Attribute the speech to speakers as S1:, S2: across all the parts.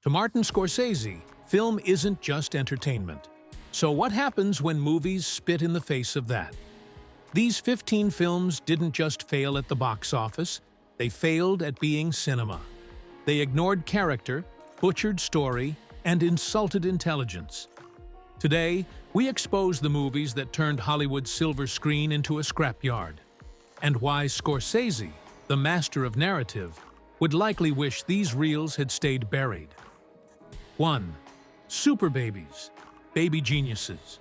S1: To Martin Scorsese, film isn't just entertainment. So what happens when movies spit in the face of that? These 15 films didn't just fail at the box office, they failed at being cinema. They ignored character, butchered story, and insulted intelligence. Today, we expose the movies that turned Hollywood's silver screen into a scrapyard, and why Scorsese, the master of narrative, would likely wish these reels had stayed buried. 1. Superbabies, Baby Geniuses.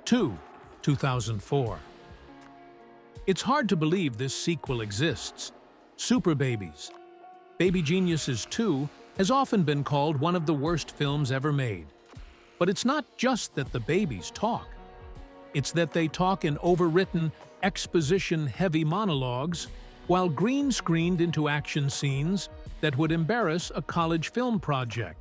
S1: 2. 2004. It's hard to believe this sequel exists. Superbabies, Baby Geniuses 2 has often been called one of the worst films ever made. But it's not just that the babies talk. It's that they talk in overwritten, exposition-heavy monologues while green-screened into action scenes that would embarrass a college film project.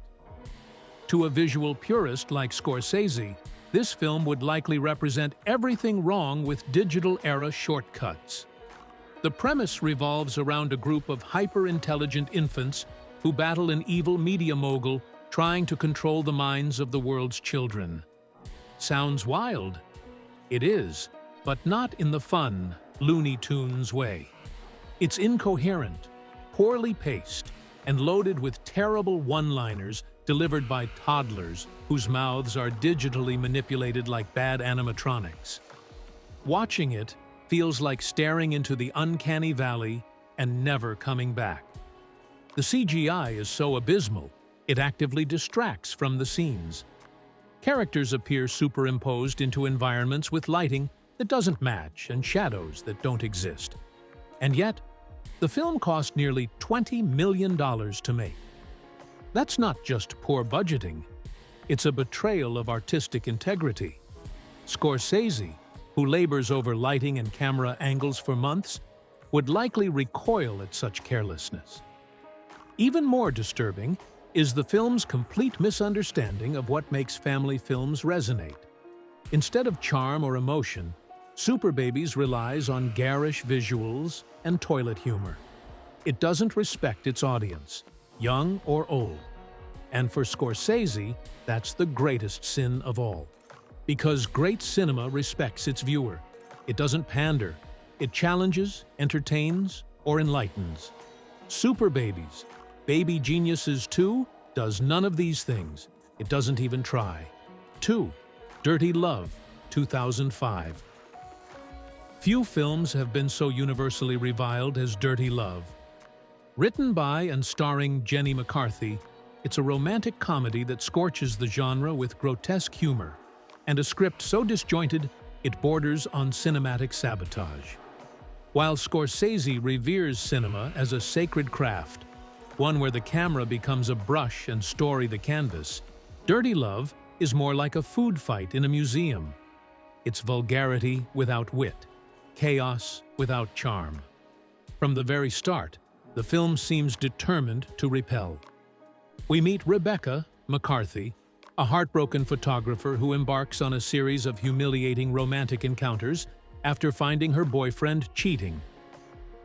S1: To a visual purist like Scorsese, this film would likely represent everything wrong with digital-era shortcuts. The premise revolves around a group of hyper-intelligent infants who battle an evil media mogul trying to control the minds of the world's children. Sounds wild? It is, but not in the fun, Looney Tunes way. It's incoherent, poorly paced, and loaded with terrible one-liners delivered by toddlers whose mouths are digitally manipulated like bad animatronics. Watching it feels like staring into the uncanny valley and never coming back. The CGI is so abysmal, it actively distracts from the scenes. Characters appear superimposed into environments with lighting that doesn't match and shadows that don't exist. And yet, the film cost nearly $20 million to make. That's not just poor budgeting, it's a betrayal of artistic integrity. Scorsese, who labors over lighting and camera angles for months, would likely recoil at such carelessness. Even more disturbing is the film's complete misunderstanding of what makes family films resonate. Instead of charm or emotion, Superbabies relies on garish visuals and toilet humor. It doesn't respect its audience, young or old. And for Scorsese, that's the greatest sin of all. Because great cinema respects its viewer. It doesn't pander. It challenges, entertains, or enlightens. Superbabies, Baby Geniuses 2 does none of these things. It doesn't even try. 2. Dirty Love, 2005. Few films have been so universally reviled as Dirty Love. Written by and starring Jenny McCarthy, it's a romantic comedy that scorches the genre with grotesque humor, and a script so disjointed it borders on cinematic sabotage. While Scorsese reveres cinema as a sacred craft, one where the camera becomes a brush and story the canvas, Dirty Love is more like a food fight in a museum. It's vulgarity without wit, chaos without charm. From the very start, the film seems determined to repel. We meet Rebecca McCarthy, a heartbroken photographer who embarks on a series of humiliating romantic encounters after finding her boyfriend cheating.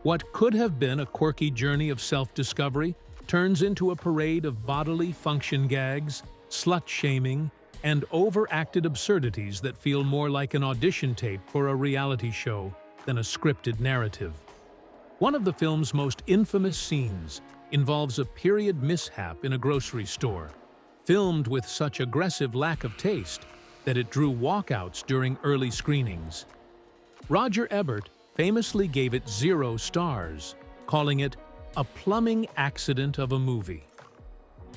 S1: What could have been a quirky journey of self-discovery turns into a parade of bodily function gags, slut-shaming, and overacted absurdities that feel more like an audition tape for a reality show than a scripted narrative. One of the film's most infamous scenes involves a period mishap in a grocery store, filmed with such aggressive lack of taste that it drew walkouts during early screenings. Roger Ebert famously gave it 0 stars, calling it a plumbing accident of a movie.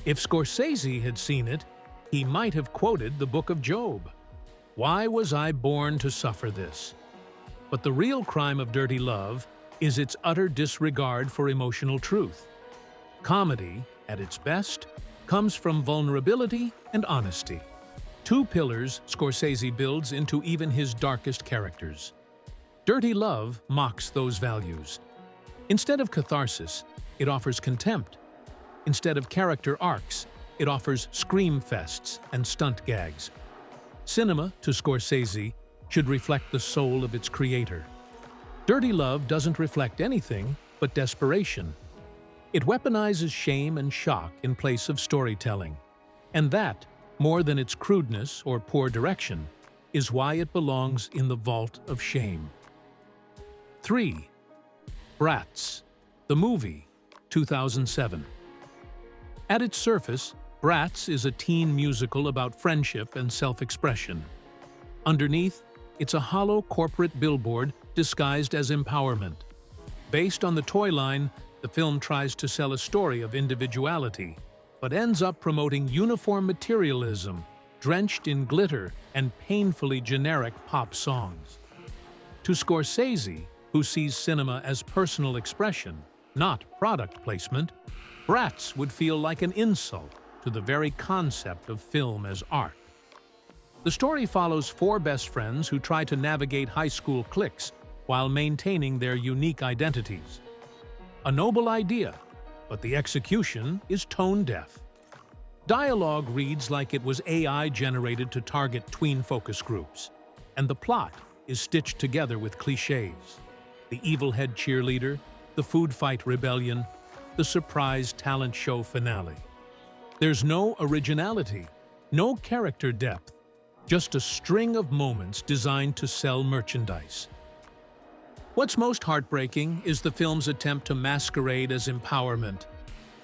S1: If Scorsese had seen it, he might have quoted the Book of Job. "Why was I born to suffer this?" But the real crime of Dirty Love is its utter disregard for emotional truth. Comedy, at its best, comes from vulnerability and honesty. 2 pillars Scorsese builds into even his darkest characters. Dirty Love mocks those values. Instead of catharsis, it offers contempt. Instead of character arcs, it offers scream fests and stunt gags. Cinema, to Scorsese, should reflect the soul of its creator. Dirty Love doesn't reflect anything but desperation. It weaponizes shame and shock in place of storytelling. And that, more than its crudeness or poor direction, is why it belongs in the vault of shame. 3. Bratz, the movie, 2007. At its surface, Bratz is a teen musical about friendship and self-expression. Underneath, it's a hollow corporate billboard disguised as empowerment. Based on the toy line, the film tries to sell a story of individuality, but ends up promoting uniform materialism, drenched in glitter and painfully generic pop songs. To Scorsese, who sees cinema as personal expression, not product placement, Bratz would feel like an insult to the very concept of film as art. The story follows four best friends who try to navigate high school cliques while maintaining their unique identities. A noble idea, but the execution is tone-deaf. Dialogue reads like it was AI generated to target tween focus groups, and the plot is stitched together with cliches. The evil head cheerleader, the food fight rebellion, the surprise talent show finale. There's no originality, no character depth, just a string of moments designed to sell merchandise. What's most heartbreaking is the film's attempt to masquerade as empowerment.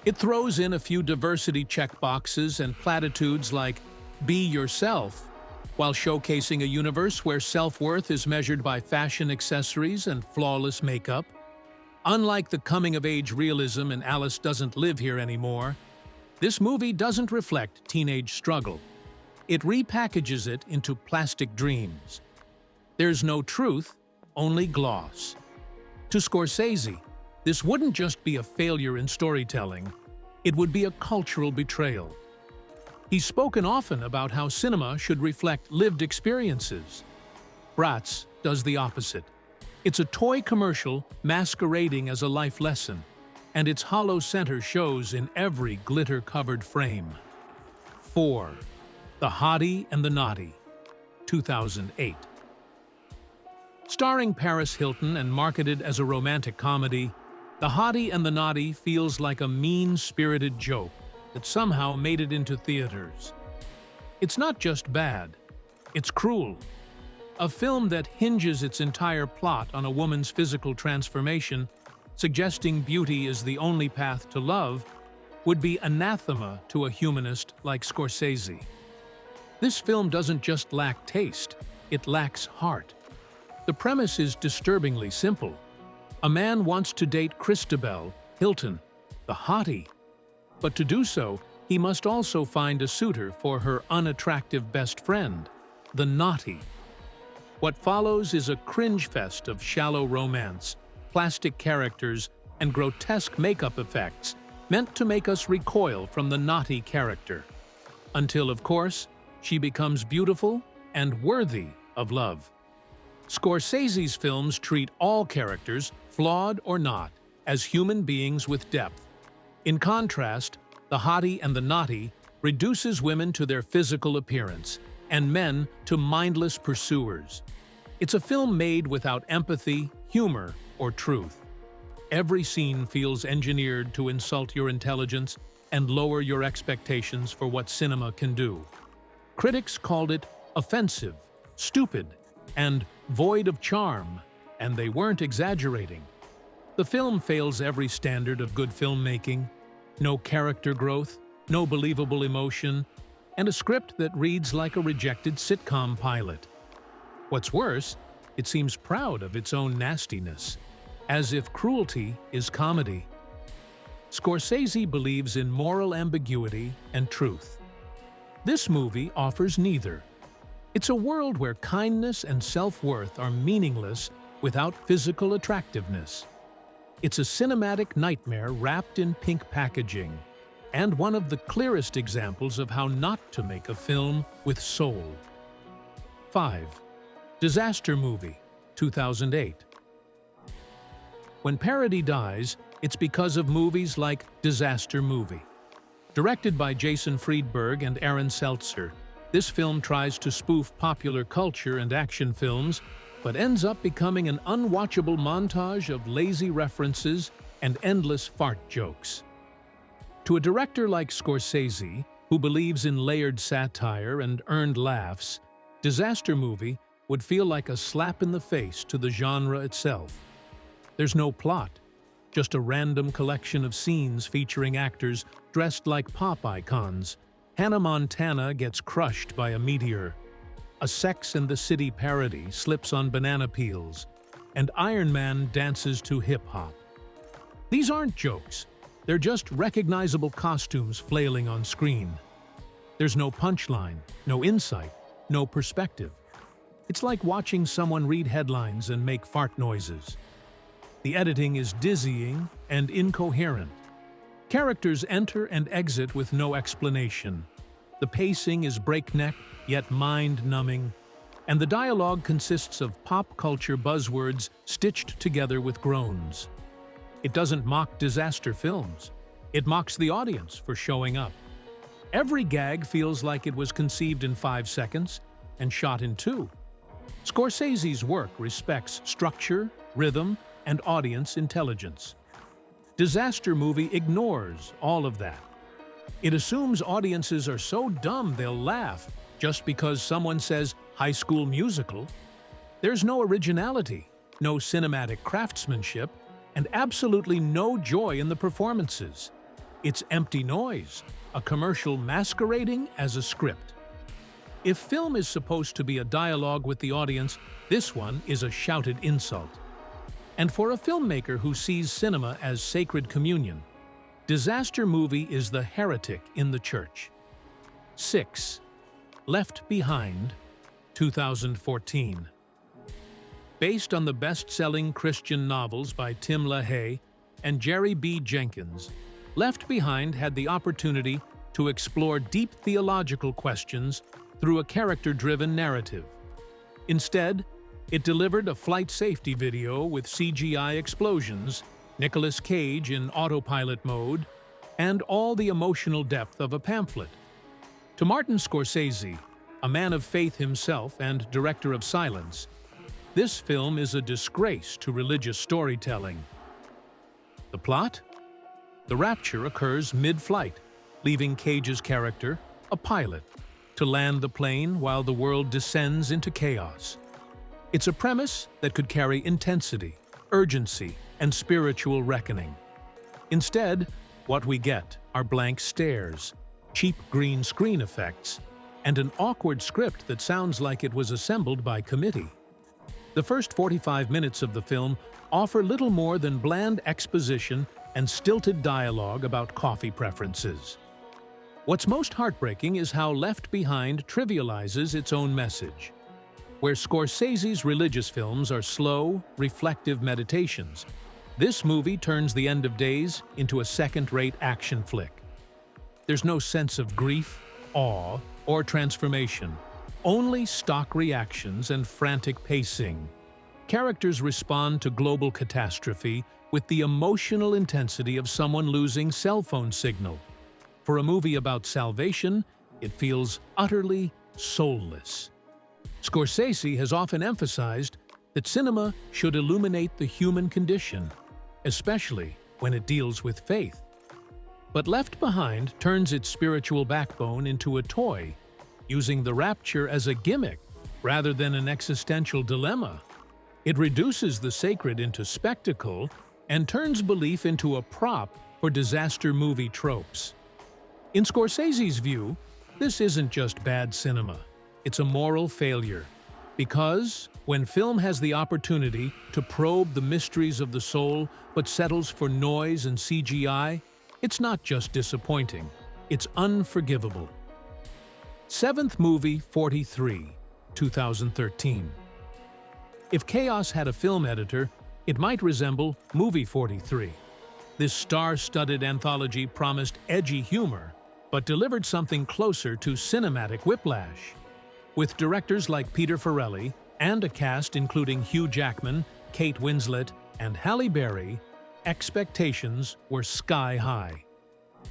S1: It throws in a few diversity checkboxes and platitudes like, "Be yourself," while showcasing a universe where self-worth is measured by fashion accessories and flawless makeup. Unlike the coming-of-age realism in Alice Doesn't Live Here Anymore, this movie doesn't reflect teenage struggle. It repackages it into plastic dreams. There's no truth, only gloss. To Scorsese, this wouldn't just be a failure in storytelling, it would be a cultural betrayal. He's spoken often about how cinema should reflect lived experiences. Bratz does the opposite. It's a toy commercial masquerading as a life lesson, and its hollow center shows in every glitter-covered frame. 4. The Hottie and the Nottie, 2008. Starring Paris Hilton and marketed as a romantic comedy, The Hottie and the Nottie feels like a mean-spirited joke that somehow made it into theaters. It's not just bad, it's cruel. A film that hinges its entire plot on a woman's physical transformation, suggesting beauty is the only path to love, would be anathema to a humanist like Scorsese. This film doesn't just lack taste, it lacks heart. The premise is disturbingly simple. A man wants to date Christabel Hilton, the hottie. But to do so, he must also find a suitor for her unattractive best friend, the Nottie. What follows is a cringe fest of shallow romance, plastic characters, and grotesque makeup effects meant to make us recoil from the Nottie character. Until, of course, she becomes beautiful and worthy of love. Scorsese's films treat all characters, flawed or not, as human beings with depth. In contrast, The Hottie and the Nottie reduces women to their physical appearance and men to mindless pursuers. It's a film made without empathy, humor, or truth. Every scene feels engineered to insult your intelligence and lower your expectations for what cinema can do. Critics called it offensive, stupid, and void of charm, and they weren't exaggerating. The film fails every standard of good filmmaking: no character growth, no believable emotion, and a script that reads like a rejected sitcom pilot. What's worse, it seems proud of its own nastiness, as if cruelty is comedy. Scorsese believes in moral ambiguity and truth. This movie offers neither. It's a world where kindness and self-worth are meaningless without physical attractiveness. It's a cinematic nightmare wrapped in pink packaging, and one of the clearest examples of how not to make a film with soul. 5. Disaster Movie, 2008. When parody dies, it's because of movies like Disaster Movie. Directed by Jason Friedberg and Aaron Seltzer, this film tries to spoof popular culture and action films, but ends up becoming an unwatchable montage of lazy references, and endless fart jokes. To a director like Scorsese, who believes in layered satire and earned laughs, Disaster Movie would feel like a slap in the face to the genre itself. There's no plot, just a random collection of scenes featuring actors dressed like pop icons. Hannah Montana gets crushed by a meteor. A Sex and the City parody slips on banana peels, and Iron Man dances to hip-hop. These aren't jokes. They're just recognizable costumes flailing on screen. There's no punchline, no insight, no perspective. It's like watching someone read headlines and make fart noises. The editing is dizzying and incoherent. Characters enter and exit with no explanation. The pacing is breakneck, yet mind-numbing, and the dialogue consists of pop culture buzzwords stitched together with groans. It doesn't mock disaster films. It mocks the audience for showing up. Every gag feels like it was conceived in 5 seconds and shot in 2. Scorsese's work respects structure, rhythm, and audience intelligence. Disaster Movie ignores all of that. It assumes audiences are so dumb they'll laugh just because someone says High School Musical. There's no originality, no cinematic craftsmanship, and absolutely no joy in the performances. It's empty noise, a commercial masquerading as a script. If film is supposed to be a dialogue with the audience, this one is a shouted insult. And for a filmmaker who sees cinema as sacred communion, Disaster Movie is the heretic in the church. 6. Left Behind, 2014. Based on the best-selling Christian novels by Tim LaHaye and Jerry B. Jenkins, Left Behind had the opportunity to explore deep theological questions through a character-driven narrative. Instead, it delivered a flight safety video with CGI explosions, Nicolas Cage in autopilot mode, and all the emotional depth of a pamphlet. To Martin Scorsese, a man of faith himself and director of Silence, this film is a disgrace to religious storytelling. The plot? The rapture occurs mid-flight, leaving Cage's character, a pilot, to land the plane while the world descends into chaos. It's a premise that could carry intensity, urgency, and spiritual reckoning. Instead, what we get are blank stares, cheap green screen effects, and an awkward script that sounds like it was assembled by committee. The first 45 minutes of the film offer little more than bland exposition and stilted dialogue about coffee preferences. What's most heartbreaking is how Left Behind trivializes its own message. Where Scorsese's religious films are slow, reflective meditations, this movie turns The End of Days into a second-rate action flick. There's no sense of grief, awe, or transformation, only stock reactions and frantic pacing. Characters respond to global catastrophe with the emotional intensity of someone losing cell phone signal. For a movie about salvation, it feels utterly soulless. Scorsese has often emphasized that cinema should illuminate the human condition, especially when it deals with faith. But Left Behind turns its spiritual backbone into a toy, using the rapture as a gimmick rather than an existential dilemma. It reduces the sacred into spectacle and turns belief into a prop for disaster movie tropes. In Scorsese's view, this isn't just bad cinema. It's a moral failure, because when film has the opportunity to probe the mysteries of the soul but settles for noise and CGI, it's not just disappointing, it's unforgivable. 7th movie 43, 2013. If chaos had a film editor, it might resemble Movie 43. This star-studded anthology promised edgy humor, but delivered something closer to cinematic whiplash. With directors like Peter Farrelly and a cast including Hugh Jackman, Kate Winslet, and Halle Berry, expectations were sky-high.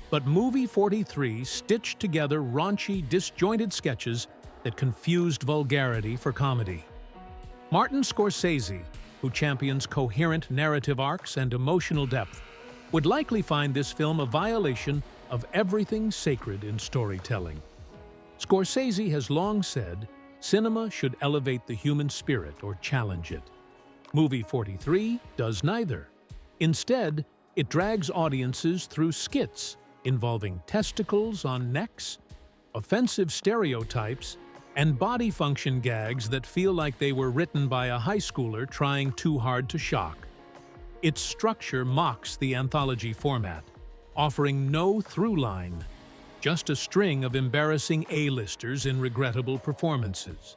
S1: But Movie 43 stitched together raunchy, disjointed sketches that confused vulgarity for comedy. Martin Scorsese, who champions coherent narrative arcs and emotional depth, would likely find this film a violation of everything sacred in storytelling. Scorsese has long said, cinema should elevate the human spirit or challenge it. Movie 43 does neither. Instead, it drags audiences through skits involving testicles on necks, offensive stereotypes, and body function gags that feel like they were written by a high schooler trying too hard to shock. Its structure mocks the anthology format, offering no through line, just a string of embarrassing A-listers in regrettable performances.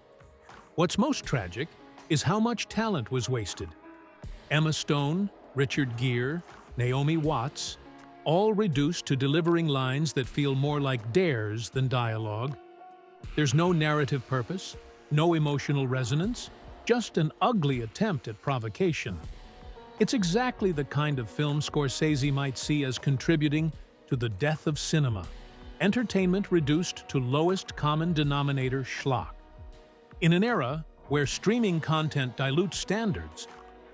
S1: What's most tragic is how much talent was wasted. Emma Stone, Richard Gere, Naomi Watts, all reduced to delivering lines that feel more like dares than dialogue. There's no narrative purpose, no emotional resonance, just an ugly attempt at provocation. It's exactly the kind of film Scorsese might see as contributing to the death of cinema, entertainment reduced to lowest common denominator schlock. In an era where streaming content dilutes standards,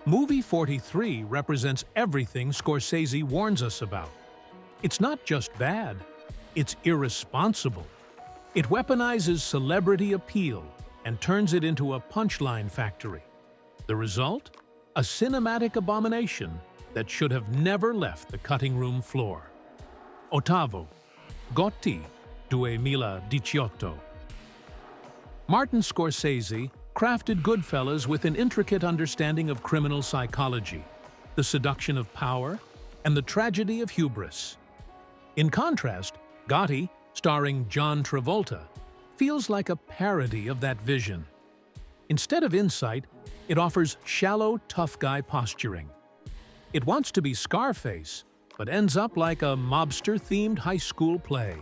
S1: Movie 43 represents everything Scorsese warns us about. It's not just bad, it's irresponsible. It weaponizes celebrity appeal and turns it into a punchline factory. The result? A cinematic abomination that should have never left the cutting room floor. Ottavo, Gotti 2018. Martin Scorsese crafted Goodfellas with an intricate understanding of criminal psychology, the seduction of power, and the tragedy of hubris. In contrast, Gotti, starring John Travolta, feels like a parody of that vision. Instead of insight, it offers shallow, tough guy posturing. It wants to be Scarface, but ends up like a mobster-themed high school play.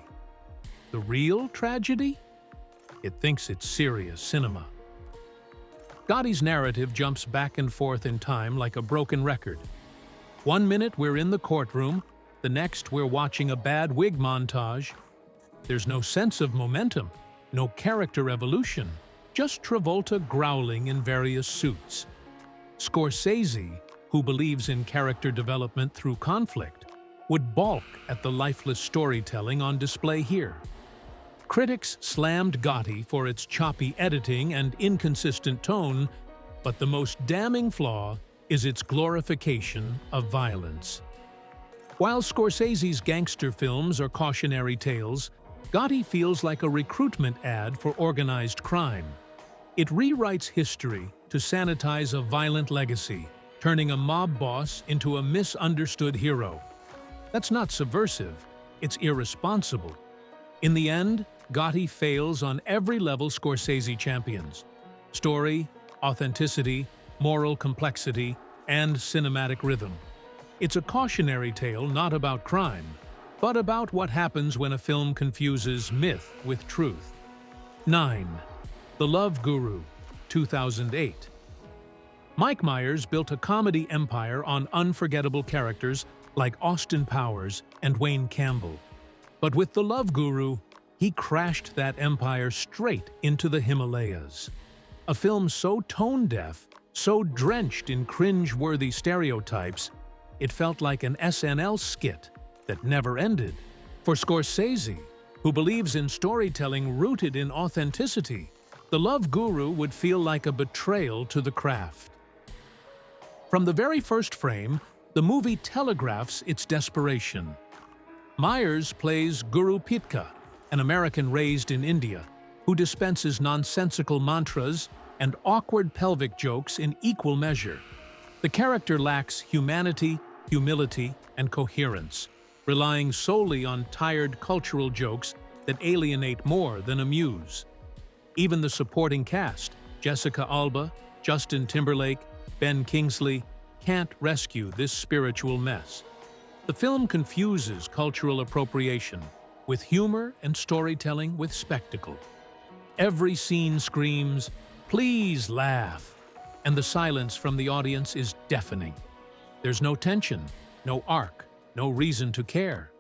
S1: The real tragedy? It thinks it's serious cinema. Gotti's narrative jumps back and forth in time like a broken record. One minute we're in the courtroom, the next we're watching a bad wig montage. There's no sense of momentum, no character evolution, just Travolta growling in various suits. Scorsese, who believes in character development through conflict, would balk at the lifeless storytelling on display here. Critics slammed Gotti for its choppy editing and inconsistent tone, but the most damning flaw is its glorification of violence. While Scorsese's gangster films are cautionary tales, Gotti feels like a recruitment ad for organized crime. It rewrites history to sanitize a violent legacy, turning a mob boss into a misunderstood hero. That's not subversive, it's irresponsible. In the end, Gotti fails on every level Scorsese champions: story, authenticity, moral complexity, and cinematic rhythm. It's a cautionary tale not about crime, but about what happens when a film confuses myth with truth. 9. The Love Guru, 2008. Mike Myers built a comedy empire on unforgettable characters like Austin Powers and Wayne Campbell. But with The Love Guru, he crashed that empire straight into the Himalayas. A film so tone-deaf, so drenched in cringe-worthy stereotypes, it felt like an SNL skit that never ended. For Scorsese, who believes in storytelling rooted in authenticity, The Love Guru would feel like a betrayal to the craft. From the very first frame, the movie telegraphs its desperation. Myers plays Guru Pitka, an American raised in India, who dispenses nonsensical mantras and awkward pelvic jokes in equal measure. The character lacks humanity, humility, and coherence, relying solely on tired cultural jokes that alienate more than amuse. Even the supporting cast, Jessica Alba, Justin Timberlake, Ben Kingsley, can't rescue this spiritual mess. The film confuses cultural appropriation with humor and storytelling with spectacle. Every scene screams, "Please laugh," and the silence from the audience is deafening. There's no tension, no arc, no reason to care.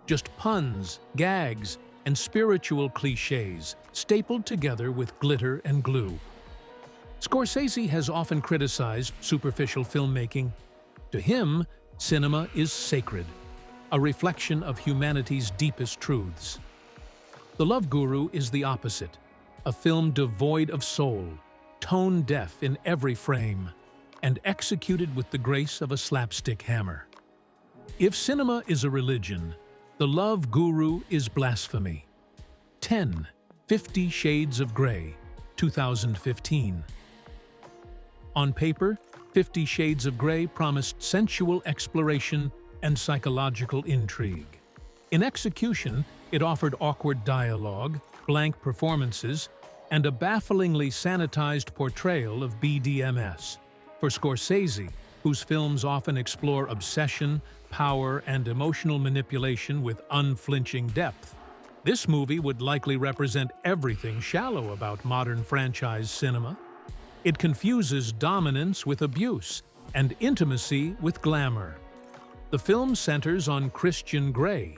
S1: Just puns, gags, and spiritual cliches stapled together with glitter and glue. Scorsese has often criticized superficial filmmaking. To him, Cinema is sacred, a reflection of humanity's deepest truths. The Love Guru is the opposite, a film devoid of soul, tone-deaf in every frame, and executed with the grace of a slapstick hammer. If cinema is a religion, The Love Guru is blasphemy. 10. 50 Shades of Grey, 2015. On paper, 50 Shades of Grey promised sensual exploration and psychological intrigue. In execution, it offered awkward dialogue, blank performances, and a bafflingly sanitized portrayal of BDMS. For Scorsese, whose films often explore obsession, power, and emotional manipulation with unflinching depth, this movie would likely represent everything shallow about modern franchise cinema. It confuses dominance with abuse and intimacy with glamour. The film centers on Christian Grey,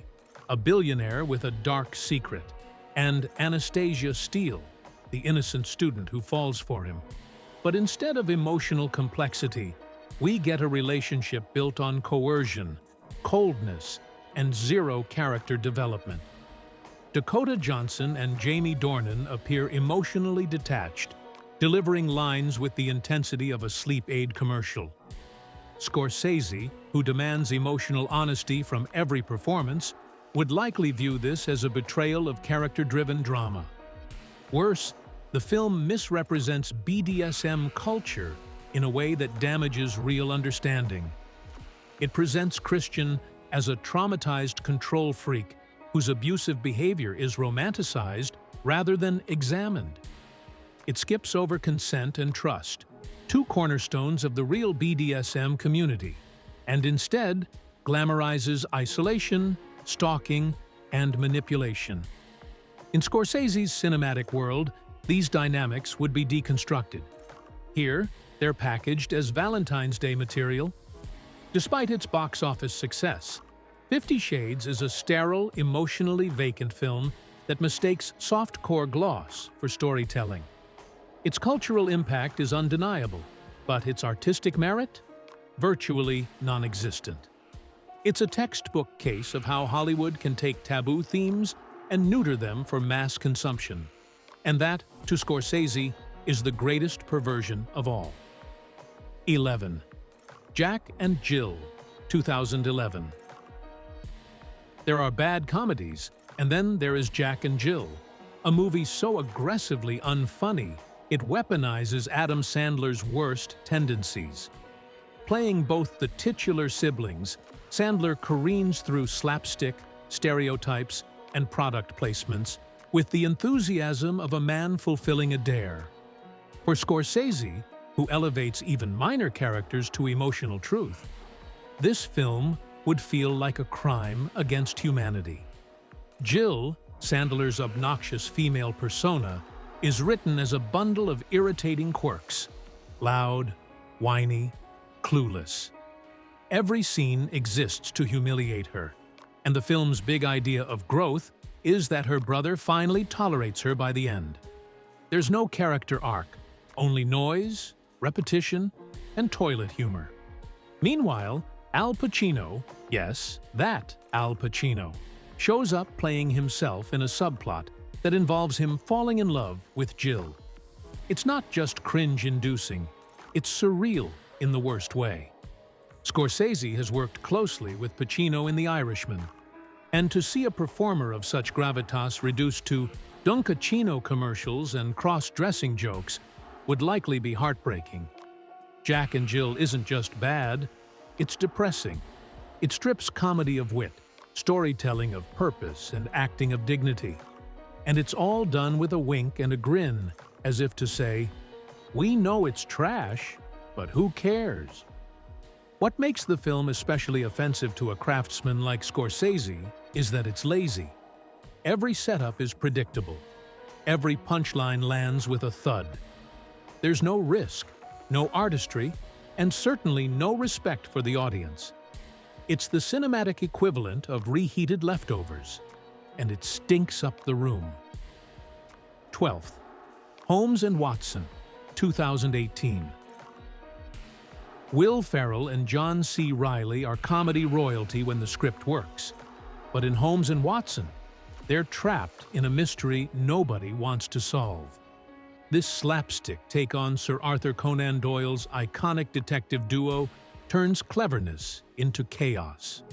S1: a billionaire with a dark secret, and Anastasia Steele, the innocent student who falls for him. But instead of emotional complexity, we get a relationship built on coercion, coldness, and zero character development. Dakota Johnson and Jamie Dornan appear emotionally detached, delivering lines with the intensity of a sleep aid commercial. Scorsese, who demands emotional honesty from every performance, would likely view this as a betrayal of character-driven drama. Worse, the film misrepresents BDSM culture in a way that damages real understanding. It presents Christian as a traumatized control freak whose abusive behavior is romanticized rather than examined. It skips over consent and trust, two cornerstones of the real BDSM community, and instead glamorizes isolation, stalking, and manipulation. In Scorsese's cinematic world, these dynamics would be deconstructed. Here, they're packaged as Valentine's Day material. Despite its box office success, 50 Shades is a sterile, emotionally vacant film that mistakes soft-core gloss for storytelling. Its cultural impact is undeniable, but its artistic merit? Virtually non-existent. It's a textbook case of how Hollywood can take taboo themes and neuter them for mass consumption. And that, to Scorsese, is the greatest perversion of all. 11. Jack and Jill, 2011. There are bad comedies, and then there is Jack and Jill, a movie so aggressively unfunny it weaponizes Adam Sandler's worst tendencies. Playing both the titular siblings, Sandler careens through slapstick, stereotypes, and product placements with the enthusiasm of a man fulfilling a dare. For Scorsese, who elevates even minor characters to emotional truth, this film would feel like a crime against humanity. Jill, Sandler's obnoxious female persona, is written as a bundle of irritating quirks, loud, whiny, clueless. Every scene exists to humiliate her, and the film's big idea of growth is that her brother finally tolerates her by the end. There's no character arc, only noise, repetition, and toilet humor. Meanwhile, Al Pacino, yes, that Al Pacino, shows up playing himself in a subplot that involves him falling in love with Jill. It's not just cringe-inducing, it's surreal in the worst way. Scorsese has worked closely with Pacino in The Irishman, and to see a performer of such gravitas reduced to Dunkachino commercials and cross-dressing jokes would likely be heartbreaking. Jack and Jill isn't just bad, it's depressing. It strips comedy of wit, storytelling of purpose, and acting of dignity. And it's all done with a wink and a grin, as if to say, "We know it's trash, but who cares?" What makes the film especially offensive to a craftsman like Scorsese is that it's lazy. Every setup is predictable. Every punchline lands with a thud. There's no risk, no artistry, and certainly no respect for the audience. It's the cinematic equivalent of reheated leftovers, and it stinks up the room. 12th. Holmes and Watson, 2018. Will Ferrell and John C. Reilly are comedy royalty when the script works. But in Holmes and Watson, they're trapped in a mystery nobody wants to solve. This slapstick take on Sir Arthur Conan Doyle's iconic detective duo turns cleverness into chaos.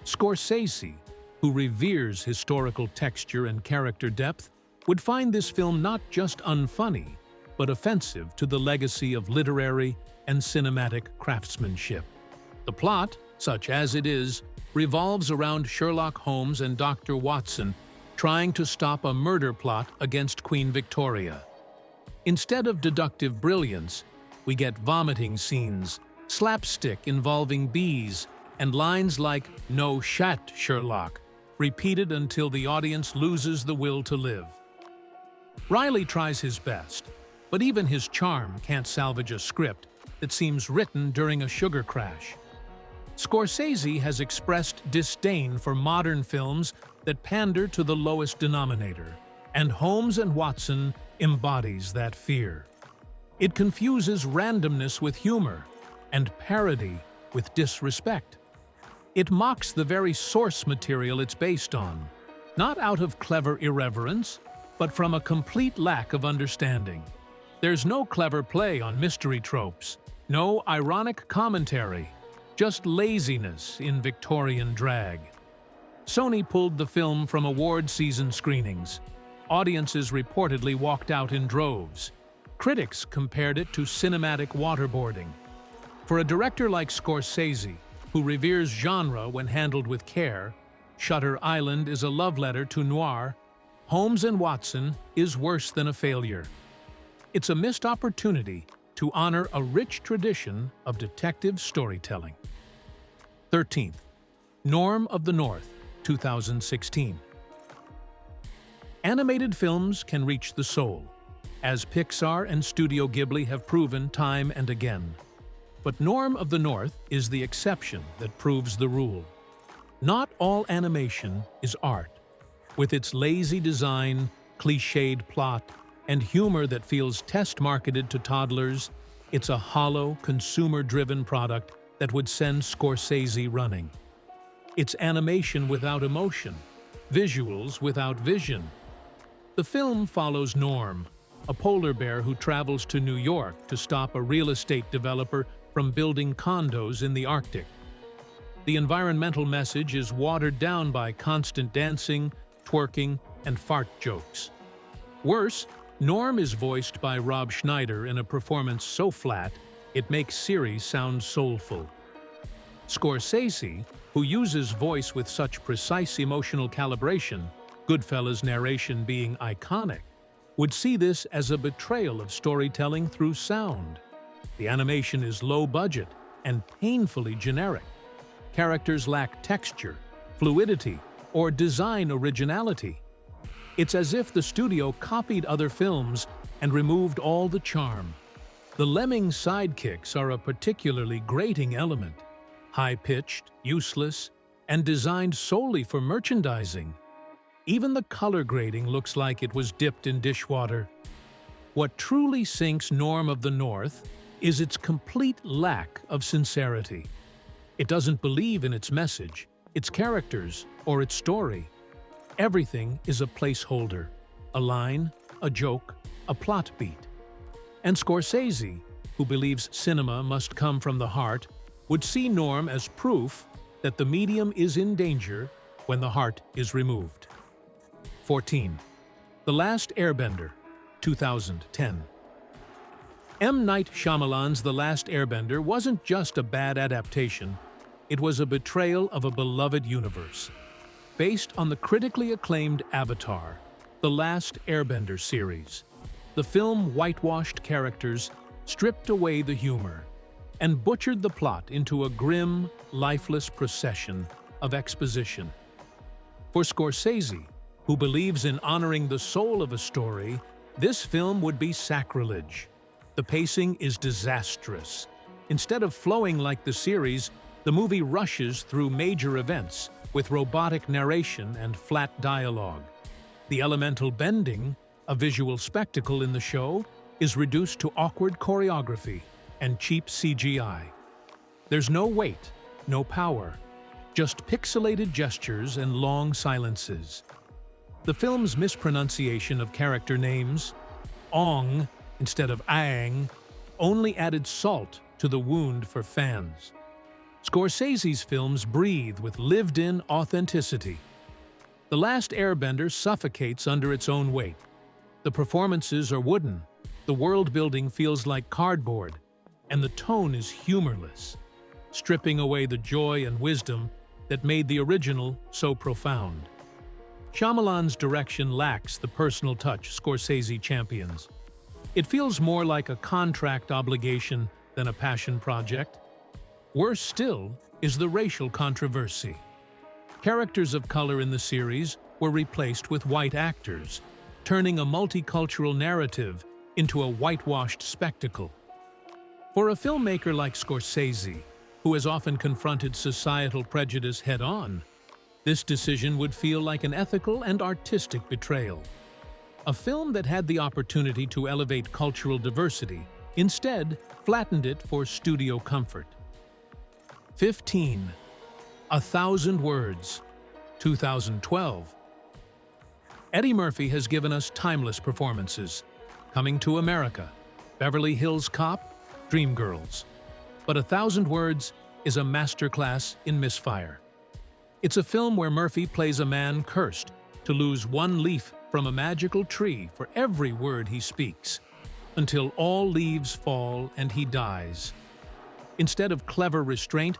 S1: Scorsese, who reveres historical texture and character depth, would find this film not just unfunny, but offensive to the legacy of literary and cinematic craftsmanship. The plot, such as it is, revolves around Sherlock Holmes and Dr. Watson trying to stop a murder plot against Queen Victoria. Instead of deductive brilliance, we get vomiting scenes, slapstick involving bees, and lines like "No shat, Sherlock," repeated until the audience loses the will to live. Reilly tries his best, but even his charm can't salvage a script that seems written during a sugar crash. Scorsese has expressed disdain for modern films that pander to the lowest denominator, and Holmes and Watson embodies that fear. It confuses randomness with humor and parody with disrespect. It mocks the very source material it's based on, not out of clever irreverence, but from a complete lack of understanding. There's no clever play on mystery tropes, no ironic commentary, just laziness in Victorian drag. Sony pulled the film from award-season screenings. Audiences reportedly walked out in droves. Critics compared it to cinematic waterboarding. For a director like Scorsese, who reveres genre when handled with care, Shutter Island is a love letter to noir. Holmes and Watson is worse than a failure. It's a missed opportunity to honor a rich tradition of detective storytelling. 13th, Norm of the North, 2016. Animated films can reach the soul, as Pixar and Studio Ghibli have proven time and again. But Norm of the North is the exception that proves the rule. Not all animation is art. With its lazy design, cliched plot, and humor that feels test-marketed to toddlers, it's a hollow, consumer-driven product that would send Scorsese running. It's animation without emotion, visuals without vision. The film follows Norm, a polar bear who travels to New York to stop a real estate developer from building condos in the Arctic. The environmental message is watered down by constant dancing, twerking, and fart jokes. Worse, Norm is voiced by Rob Schneider in a performance so flat, it makes Siri sound soulful. Scorsese, who uses voice with such precise emotional calibration, Goodfellas' narration being iconic, would see this as a betrayal of storytelling through sound. The animation is low budget and painfully generic. Characters lack texture, fluidity, or design originality. It's as if the studio copied other films and removed all the charm. The lemming sidekicks are a particularly grating element, high-pitched, useless, and designed solely for merchandising. Even the color grading looks like it was dipped in dishwater. What truly sinks Norm of the North is its complete lack of sincerity. It doesn't believe in its message, its characters, or its story. Everything is a placeholder, a line, a joke, a plot beat. And Scorsese, who believes cinema must come from the heart, would see Norm as proof that the medium is in danger when the heart is removed. 14. The Last Airbender, 2010. M. Night Shyamalan's The Last Airbender wasn't just a bad adaptation, it was a betrayal of a beloved universe. Based on the critically acclaimed Avatar, The Last Airbender series, the film whitewashed characters, stripped away the humor, and butchered the plot into a grim, lifeless procession of exposition. For Scorsese, who believes in honoring the soul of a story, this film would be sacrilege. The pacing is disastrous. Instead of flowing like the series, the movie rushes through major events with robotic narration and flat dialogue. The elemental bending, a visual spectacle in the show, is reduced to awkward choreography and cheap CGI. There's no weight, no power, just pixelated gestures and long silences. The film's mispronunciation of character names, Ong instead of Aang, only added salt to the wound for fans. Scorsese's films breathe with lived-in authenticity. The Last Airbender suffocates under its own weight. The performances are wooden, the world-building feels like cardboard, and the tone is humorless, stripping away the joy and wisdom that made the original so profound. Shyamalan's direction lacks the personal touch Scorsese champions. It feels more like a contract obligation than a passion project. Worse still is the racial controversy. Characters of color in the series were replaced with white actors, turning a multicultural narrative into a whitewashed spectacle. For a filmmaker like Scorsese, who has often confronted societal prejudice head-on, this decision would feel like an ethical and artistic betrayal. A film that had the opportunity to elevate cultural diversity instead flattened it for studio comfort. 15. 1,000 Words, 2012. Eddie Murphy has given us timeless performances. Coming to America, Beverly Hills Cop, Dreamgirls. But 1,000 Words is a masterclass in misfire. It's a film where Murphy plays a man cursed to lose one leaf from a magical tree for every word he speaks, until all leaves fall and he dies. Instead of clever restraint,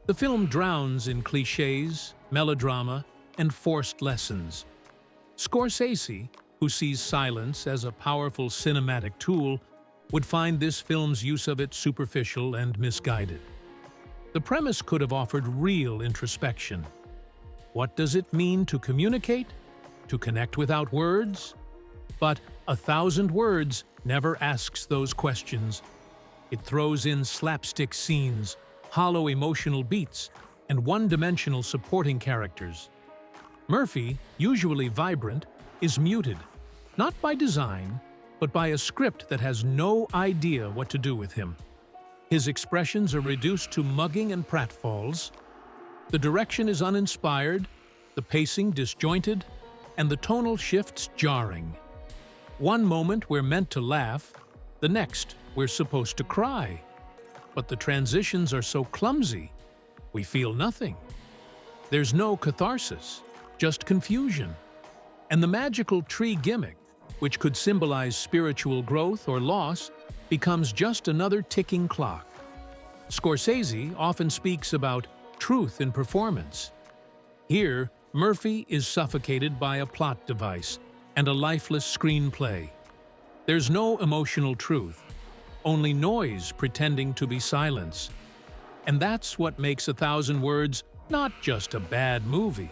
S1: the film drowns in cliches, melodrama, and forced lessons. Scorsese, who sees silence as a powerful cinematic tool, would find this film's use of it superficial and misguided. The premise could have offered real introspection. What does it mean to communicate? To connect without words? But 1,000 Words never asks those questions. It throws in slapstick scenes, hollow emotional beats, and one-dimensional supporting characters. Murphy, usually vibrant, is muted, not by design, but by a script that has no idea what to do with him. His expressions are reduced to mugging and pratfalls. The direction is uninspired, the pacing disjointed, and the tonal shifts jarring. One moment we're meant to laugh, the next we're supposed to cry. But the transitions are so clumsy, we feel nothing. There's no catharsis, just confusion. And the magical tree gimmick, which could symbolize spiritual growth or loss, becomes just another ticking clock. Scorsese often speaks about truth in performance. Here, Murphy is suffocated by a plot device and a lifeless screenplay. There's no emotional truth, only noise pretending to be silence. And that's what makes 1,000 Words not just a bad movie,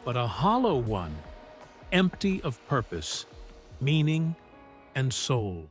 S1: but a hollow one, empty of purpose, meaning, and soul.